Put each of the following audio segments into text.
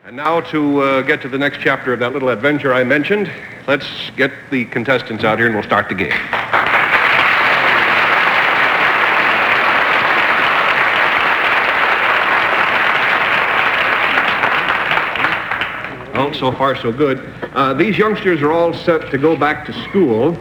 And now to get to the next chapter of that little adventure I mentioned, let's get the contestants out here and we'll start the game. Well, so far so good. These youngsters are all set to go back to school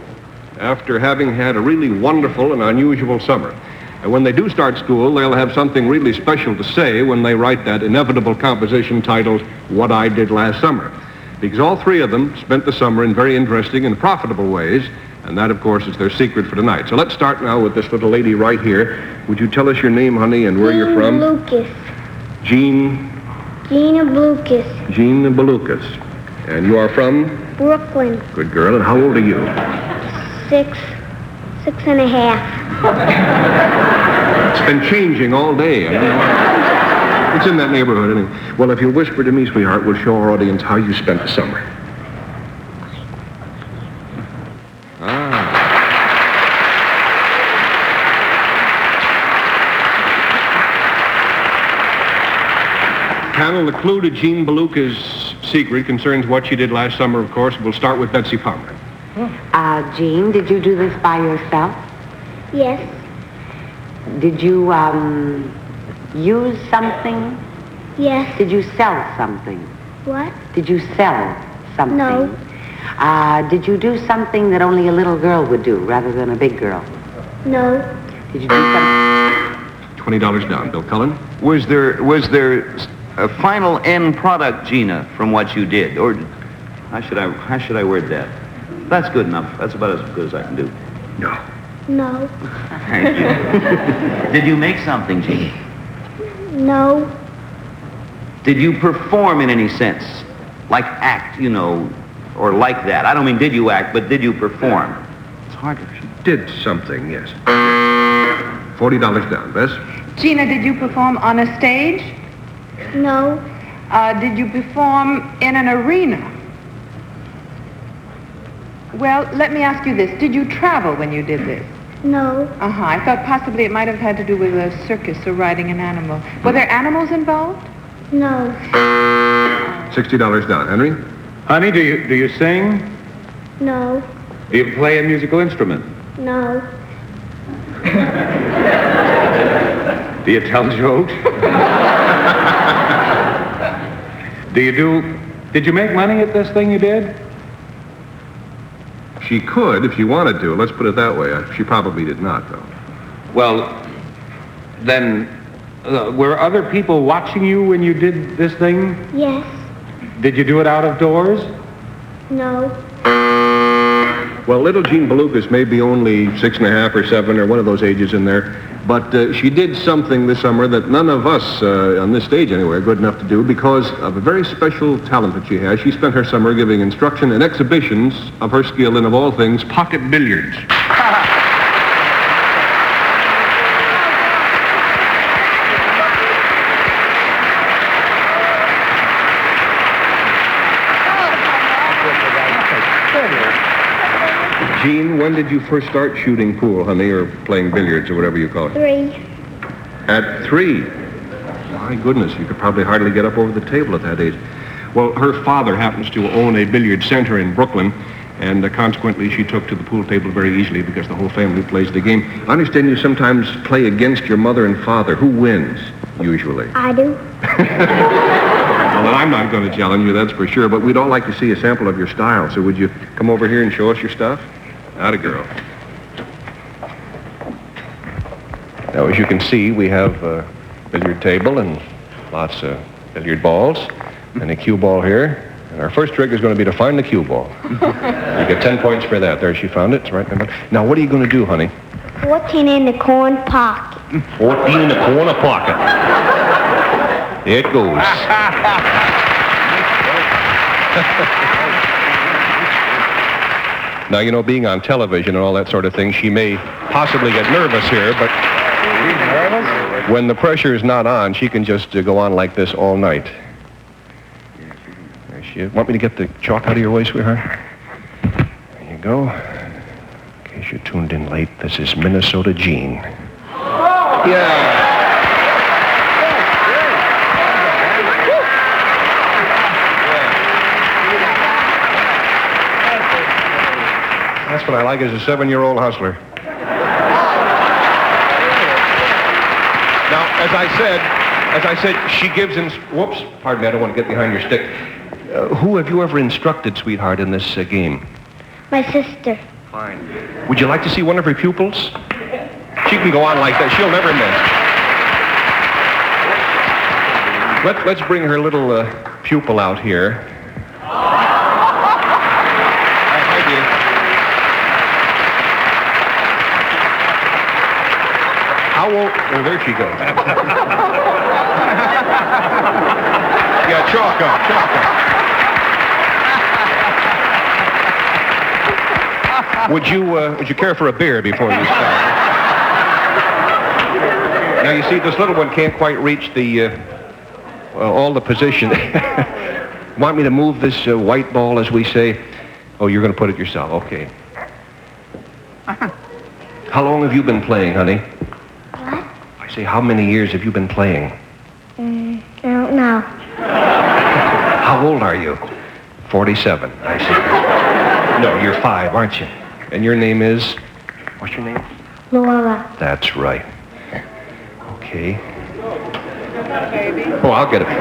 after having had a really wonderful and unusual summer. And when they do start school, they'll have something really special to say when they write that inevitable composition titled, What I Did Last Summer. Because all three of them spent the summer in very interesting and profitable ways, and that, of course, is their secret for tonight. So let's start now with this little lady right here. Would you tell us your name, honey, and where you're from? Balukas. Jean Balukas. Jean Balukas. And you are from? Brooklyn. Good girl. And how old are you? 6 and a half. It's been changing all day. It's in that neighborhood anyway. Well, if you'll whisper to me, sweetheart, we'll show our audience how you spent the summer. Panel, the clue to Jean Balukas' secret concerns what she did last summer, of course. We'll start with Betsy Palmer. Jean, did you do this by yourself? Yes. Did you, use something? Yes. Did you sell something? What? Did you sell something? No. Did you do something that only a little girl would do rather than a big girl? No. Did you do something? $20 down. Bill Cullen? Was there a final end product, Gina, from what you did? Or how should I word that? That's good enough. That's about as good as I can do. No. No. Thank you. Did you make something, Gina? No. Did you perform in any sense? Like act, or like that. I don't mean did you act, but did you perform? It's hard to... She did something, yes. $40 down. Bess? Gina, did you perform on a stage? No. Did you perform in an arena? Well, let me ask you this. Did you travel when you did this? No. I thought possibly it might have had to do with a circus or riding an animal. Were there animals involved? No. $60 down. Henry? Honey, do you sing? No. Do you play a musical instrument? No. Do you tell jokes? Did you make money at this thing you did? She could if she wanted to. Let's put it that way. She probably did not, though. Well, then, were other people watching you when you did this thing? Yes. Did you do it out of doors? No. Well, little Jean Balukas may be only 6 and a half or 7 or one of those ages in there, but she did something this summer that none of us, on this stage anyway, are good enough to do because of a very special talent that she has. She spent her summer giving instruction and exhibitions of her skill in, of all things, pocket billiards. Jean, when did you first start shooting pool, honey, or playing billiards, or whatever you call it? 3. At 3? My goodness, you could probably hardly get up over the table at that age. Well, her father happens to own a billiard center in Brooklyn, and consequently she took to the pool table very easily because the whole family plays the game. I understand you sometimes play against your mother and father. Who wins, usually? I do. Well, then I'm not going to challenge you, that's for sure, but we'd all like to see a sample of your style, so would you come over here and show us your stuff? Atta girl. Now, as you can see, we have a billiard table and lots of billiard balls and a cue ball here. And our first trick is going to be to find the cue ball. You get 10 points for that. There, she found it. It's right there. Now, what are you going to do, honey? 14 in the corn pocket. 14 in the corner pocket. It goes. Now, you know, being on television and all that sort of thing, she may possibly get nervous here, but when the pressure is not on, she can just go on like this all night. There she is. Want me to get the chalk out of your way, sweetheart? There you go. In case you tuned in late, this is Minnesota Jean. Yeah. That's what I like as a 7-year-old hustler. Now, as I said, she gives him... Whoops, pardon me, I don't want to get behind your stick. Who have you ever instructed, sweetheart, in this game? My sister. Fine. Would you like to see one of her pupils? She can go on like that. She'll never miss. Let's bring her little pupil out here. Hi, dear. How old... Oh, there she goes. Yeah, chalk up. Would you care for a beer before you start? Now, you see, this little one can't quite reach all the position. Want me to move this white ball, as we say? Oh, you're going to put it yourself. Okay. How long have you been playing, honey? What? I say, how many years have you been playing? I don't know. How old are you? 47, I see. No, you're 5, aren't you? And your name is? What's your name? Laura. That's right. Okay. Oh, I'll get it for you.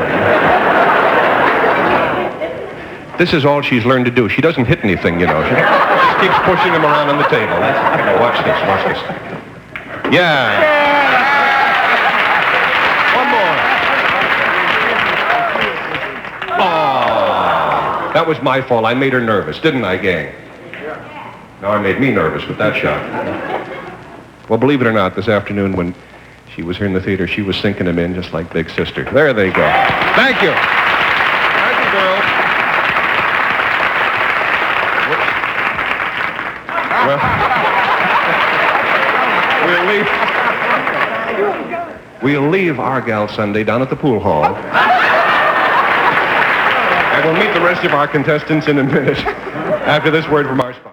This is all she's learned to do. She doesn't hit anything, you know. She just keeps pushing them around on the table. Now, watch this. Yeah. One more. Oh, that was my fault. I made her nervous, didn't I, gang? Now I made me nervous with that shot. Well, believe it or not, this afternoon when she was here in the theater, she was sinking them in just like Big Sister. There they go. Thank you. Thank you, girls. Well, we'll leave Argyle Sunday down at the pool hall. And we'll meet the rest of our contestants in a minute after this word from our sponsor.